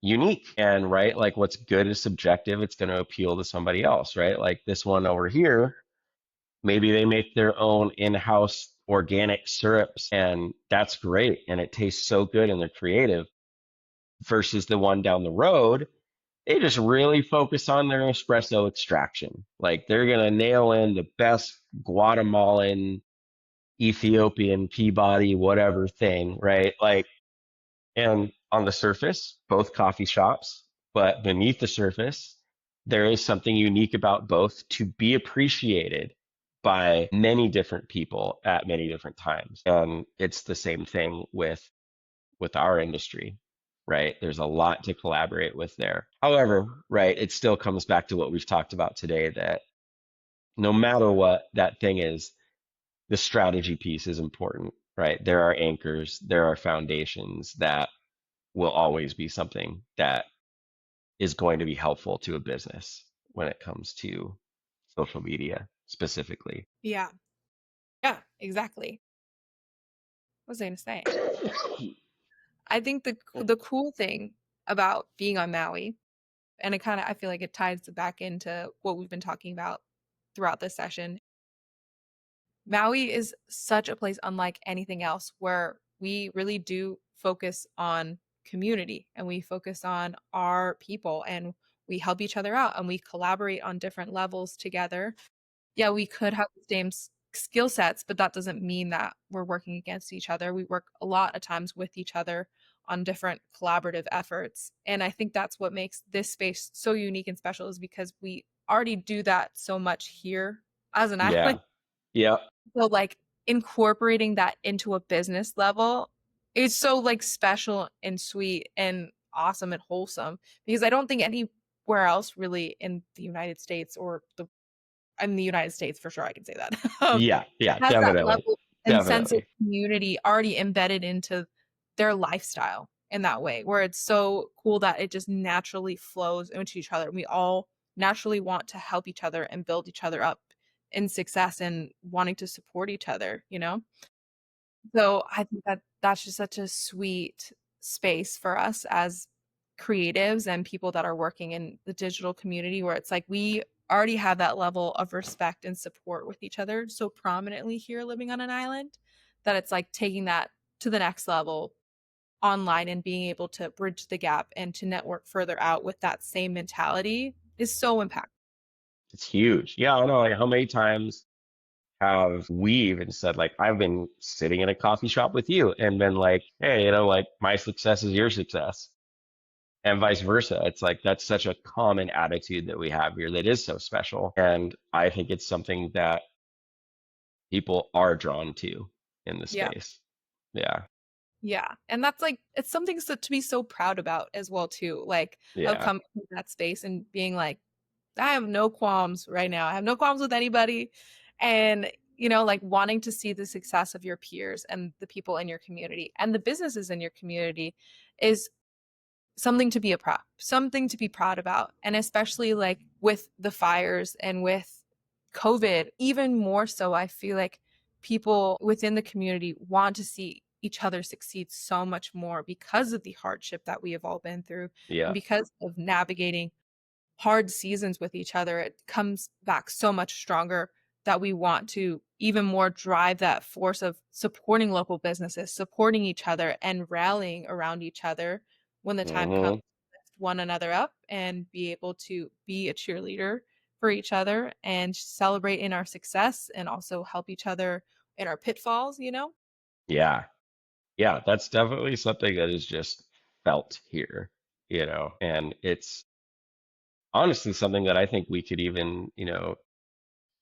S1: unique. And right, like what's good is subjective. It's going to appeal to somebody else, right? Like this one over here, maybe they make their own in-house organic syrups, and that's great. And it tastes so good and they're creative, versus the one down the road. They just really focus on their espresso extraction. Like they're going to nail in the best Guatemalan, Ethiopian, Peabody, whatever thing, right? Like, and on the surface, both coffee shops, but beneath the surface, there is something unique about both to be appreciated by many different people at many different times. And it's the same thing with our industry, right? There's a lot to collaborate with there. However, right, it still comes back to what we've talked about today, that no matter what that thing is, the strategy piece is important, right? There are anchors, there are foundations that will always be something that is going to be helpful to a business when it comes to social media specifically.
S2: Yeah. Yeah, exactly. What was I going to say? I think the cool thing about being on Maui And it kind of, I feel like it ties back into what we've been talking about throughout this session. Maui is such a place unlike anything else where we really do focus on community and we focus on our people and we help each other out and we collaborate on different levels together. Yeah, we could have the same skill sets, but that doesn't mean that we're working against each other. We work a lot of times with each other on different collaborative efforts. And I think that's what makes this space so unique and special is because we already do that so much here as an island.
S1: Yeah. Yeah.
S2: So like incorporating that into a business level is so like special and sweet and awesome and wholesome because I don't think anywhere else really in the United States or the in the United States for sure I can say that
S1: Yeah. Yeah.
S2: has that
S1: Definitely.
S2: level and sense of
S1: Definitely.
S2: community already embedded into their lifestyle in that way where it's so cool that it just naturally flows into each other and we all naturally want to help each other and build each other up in success and wanting to support each other, you know? So I think that that's just such a sweet space for us as creatives and people that are working in the digital community where it's like we already have that level of respect and support with each other so prominently here living on an island that it's like taking that to the next level online and being able to bridge the gap and to network further out with that same mentality is so impactful.
S1: It's huge. Yeah. I know. Like, how many times have we even said, like, I've been sitting in a coffee shop with you and been like, hey, like my success is your success and vice versa. It's like that's such a common attitude that we have here that is so special. And I think it's something that people are drawn to in the
S2: Yeah.
S1: space. Yeah.
S2: Yeah. And that's like it's something to be so proud about as well too. Like of
S1: Yeah.
S2: coming from that space and being like, I have no qualms right now. I have no qualms with anybody. And like wanting to see the success of your peers and the people in your community and the businesses in your community is something to be proud about. And especially like with the fires and with COVID, even more so, I feel like people within the community want to see each other succeed so much more because of the hardship that we have all been through and
S1: Yeah.
S2: because of navigating hard seasons with each other, it comes back so much stronger that we want to even more drive that force of supporting local businesses, supporting each other, and rallying around each other when the time comes
S1: Hmm.
S2: to lift one another up and be able to be a cheerleader for each other and celebrate in our success and also help each other in our pitfalls.
S1: Yeah. Yeah. That's definitely something that is just felt here, and it's honestly something that I think we could even,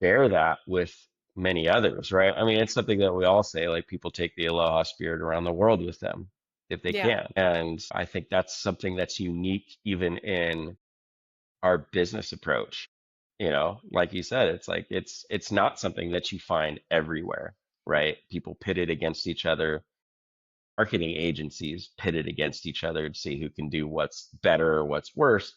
S1: share that with many others, right? I mean, it's something that we all say, like people take the aloha spirit around the world with them if they
S2: Yeah.
S1: can. And I think that's something that's unique even in our business approach. Like you said, it's like it's not something that you find everywhere, right? People pitted against each other, marketing agencies pitted against each other to see who can do what's better or what's worse.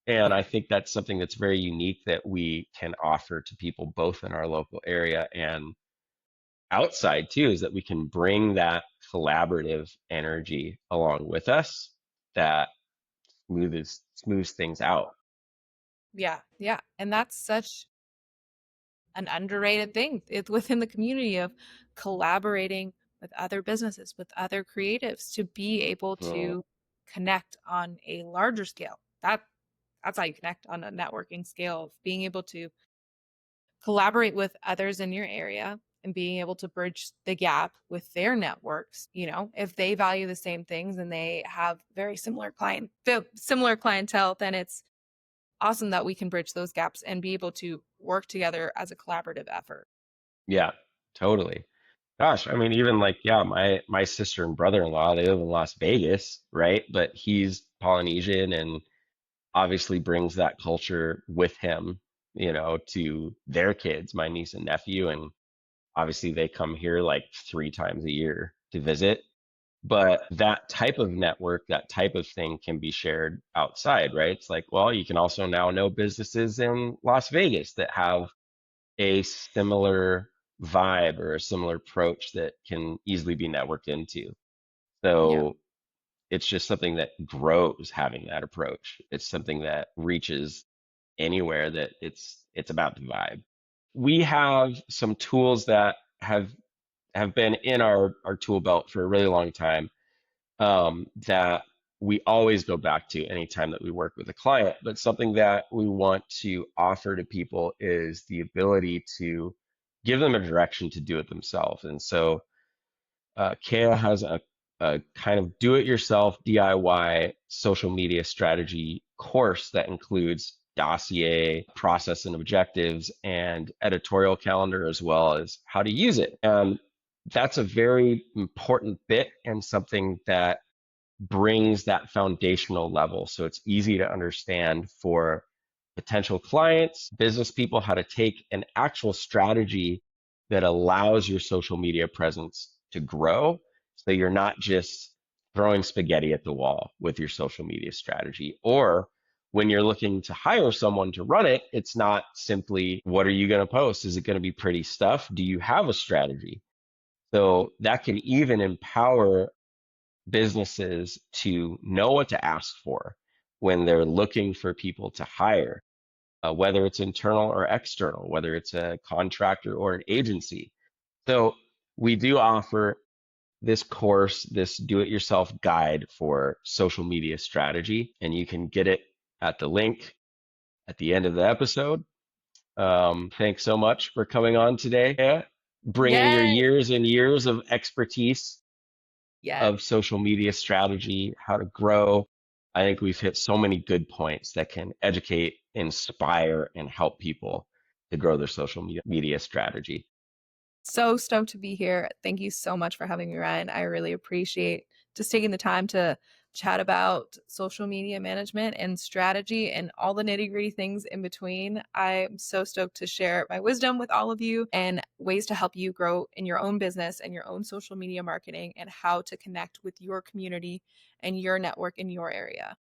S1: And
S2: Yeah.
S1: I think that's something that's very unique that we can offer to people both in our local area and outside too, is that we can bring that collaborative energy along with us that smooths things out.
S2: Yeah. Yeah. And that's such an underrated thing. It's within the community of collaborating with other businesses, with other creatives to be able
S1: Mhm.
S2: to connect on a larger scale. That's how you connect on a networking scale of being able to collaborate with others in your area and being able to bridge the gap with their networks. If they value the same things and they have very similar clientele, then it's awesome that we can bridge those gaps and be able to work together as a collaborative effort.
S1: Yeah, totally. Gosh, I mean, even like, yeah, my sister and brother-in-law, they live in Las Vegas, right? But he's Polynesian and obviously brings that culture with him, to their kids, my niece and nephew. And obviously they come here like 3 times a year to visit. But that type of network, that type of thing can be shared outside, right? It's like, well, you can also now know businesses in Las Vegas that have a similar vibe or a similar approach that can easily be networked into.
S2: Yeah.
S1: So It's just something that grows having that approach. It's something that reaches anywhere that it's about the vibe. We have some tools that have been in our tool belt for a really long time, that we always go back to anytime that we work with a client. But something that we want to offer to people is the ability to give them a direction to do it themselves. And so Kea has a kind of do-it-yourself DIY social media strategy course that includes dossier, process and objectives, and editorial calendar, as well as how to use it. And that's a very important bit and something that brings that foundational level. So it's easy to understand for potential clients, business people, how to take an actual strategy that allows your social media presence to grow. So you're not just throwing spaghetti at the wall with your social media strategy. Or when you're looking to hire someone to run it, it's not simply, what are you going to post? Is it going to be pretty stuff? Do you have a strategy? So that can even empower businesses to know what to ask for when they're looking for people to hire, whether it's internal or external, whether it's a contractor or an agency. So we do offer this course, this do-it-yourself guide for social media strategy, and you can get it at the link at the end of the episode. Thanks so much for coming on today, bringing your
S2: Yay!
S1: years and years of expertise
S2: Yes.
S1: of social media strategy, how to grow. I think we've hit so many good points that can educate, inspire, and help people to grow their social media strategy.
S2: So stoked to be here. Thank you so much for having me, Ryan. I really appreciate just taking the time to chat about social media management and strategy and all the nitty-gritty things in between. I'm so stoked to share my wisdom with all of you and ways to help you grow in your own business and your own social media marketing and how to connect with your community and your network in your area.